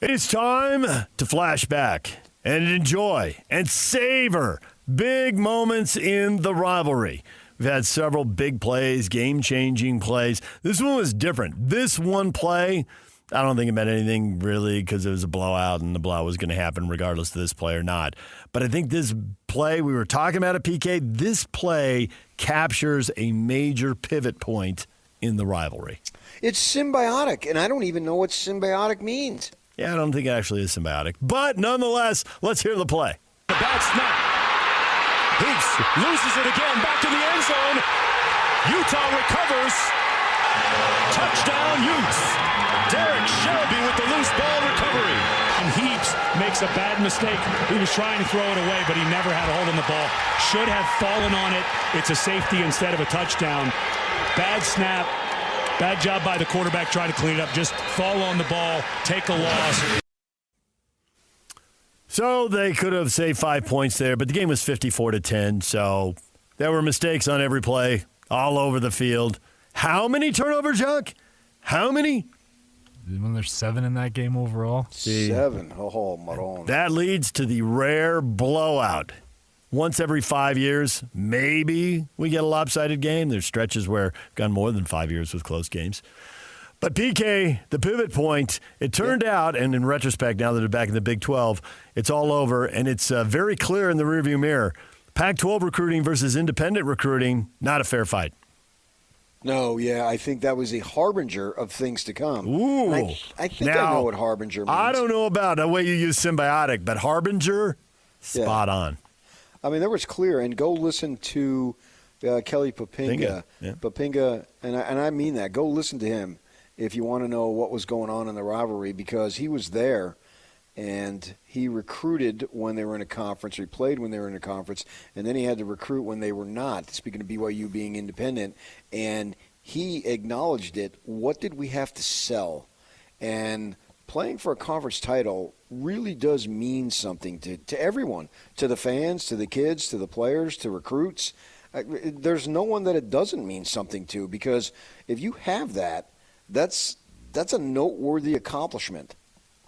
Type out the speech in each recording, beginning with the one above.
It is time to flash back and enjoy and savor big moments in the rivalry. We've had several big plays, game-changing plays. This one was different. This one play, I don't think it meant anything really because it was a blowout and the blowout was going to happen regardless of this play or not. But I think this play, we were talking about at PK, this play captures a major pivot point in the rivalry. It's symbiotic, and I don't even know what symbiotic means. Yeah, I don't think it actually is symbiotic. But nonetheless, let's hear the play. The bad snap. Heaps loses it again. Back to the end zone. Utah recovers. Touchdown Utes. Derek Shelby with the loose ball recovery. And Heaps makes a bad mistake. He was trying to throw it away, but he never had a hold on the ball. Should have fallen on it. It's a safety instead of a touchdown. Bad snap. Bad job by the quarterback trying to clean it up. Just fall on the ball, take a loss. So they could have saved 5 points there, but the game was 54-10, so there were mistakes on every play, all over the field. How many turnovers, Chuck? How many? When there's 7 in that game overall. 7. Oh, Maron. That leads to the rare blowout. Once every 5 years, maybe we get a lopsided game. There's stretches where we've gone more than 5 years with close games. But PK, the pivot point, it turned out, and in retrospect, now that they're back in the Big 12, it's all over, and it's very clear in the rearview mirror. Pac-12 recruiting versus independent recruiting, not a fair fight. No, yeah, I think that was a harbinger of things to come. Ooh. I think I know what harbinger means. I don't know about the way you use symbiotic, but harbinger, spot on. I mean, that was clear. And go listen to Kelly Papinga. Papinga, and I mean that. Go listen to him if you want to know what was going on in the rivalry, because he was there, and he recruited when they were in a conference, or he played when they were in a conference, and then he had to recruit when they were not, speaking of BYU being independent, and he acknowledged it. What did we have to sell? And playing for a conference title really does mean something to everyone, to the fans, to the kids, to the players, to recruits. There's no one that it doesn't mean something to, because if you have that, that's a noteworthy accomplishment,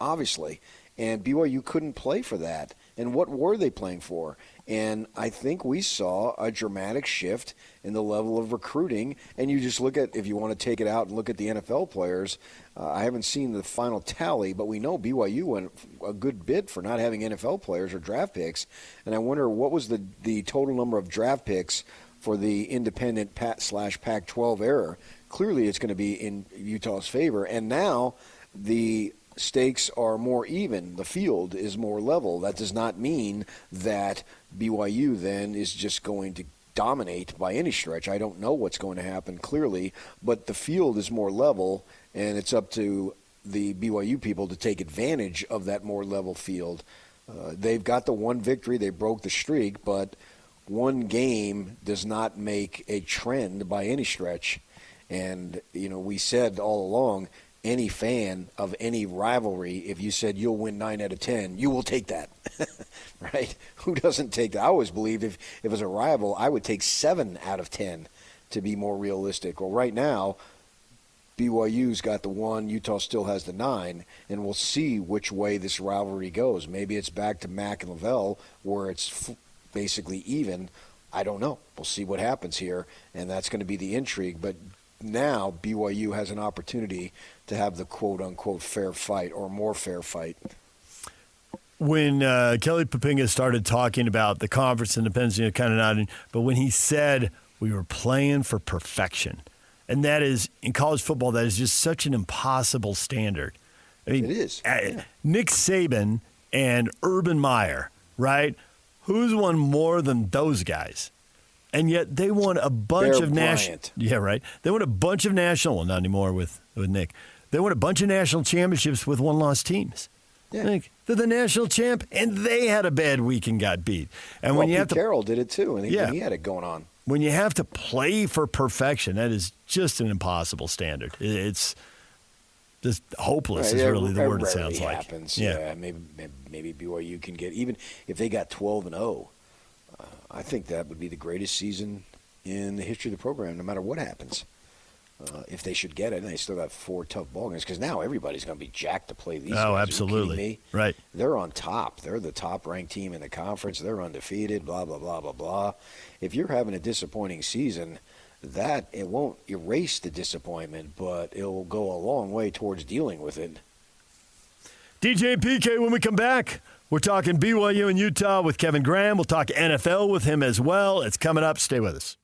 obviously. And BYU couldn't play for that. And what were they playing for? And I think we saw a dramatic shift in the level of recruiting. And you just look at, if you want to take it out and look at the NFL players, I haven't seen the final tally, but we know BYU went a good bit for not having NFL players or draft picks. And I wonder what was the total number of draft picks for the independent Pac-12 era. Clearly it's going to be in Utah's favor. And now the stakes are more even. The field is more level. That does not mean that BYU then is just going to dominate by any stretch. I don't know what's going to happen clearly, but the field is more level, and it's up to the BYU people to take advantage of that more level field. They've got the one victory. They broke the streak, but one game does not make a trend by any stretch. And, we said all along, any fan of any rivalry, if you said you'll win 9 out of 10, you will take that, right? Who doesn't take that? I always believed if it was a rival, I would take 7 out of 10 to be more realistic. Well, right now, BYU's got the 1, Utah still has the 9, and we'll see which way this rivalry goes. Maybe it's back to Mac and Lavelle where it's basically even. I don't know. We'll see what happens here, and that's going to be the intrigue. But now BYU has an opportunity to have the quote-unquote fair fight or more fair fight. When Kelly Papinga started talking about the conference independence, kind of nodding, but when he said we were playing for perfection, and that is, in college football, that is just such an impossible standard. I mean, it is. Nick Saban and Urban Meyer, right? Who's won more than those guys? And yet they won a bunch of national. Yeah, right. They won a bunch of national. Well, not anymore with Nick. They won a bunch of national championships with one-loss teams. Yeah. Like, they're the national champ, and they had a bad week and got beat. And when you have to, Carroll did it too, and he had it going on. When you have to play for perfection, that is just an impossible standard. It's just hopeless. Is really the word it sounds like. Happens. Yeah, maybe BYU can get, even if they got 12-0. I think that would be the greatest season in the history of the program, no matter what happens. if they should get it, and they still got 4 tough ball games, because now everybody's going to be jacked to play these Oh, guys. absolutely. Are you kidding me? Right. They're on top. They're the top-ranked team in the conference. They're undefeated, blah, blah, blah, blah, blah. If you're having a disappointing season, it won't erase the disappointment, but it'll go a long way towards dealing with it. DJ and PK, when we come back, we're talking BYU and Utah with Kevin Graham. We'll talk NFL with him as well. It's coming up. Stay with us.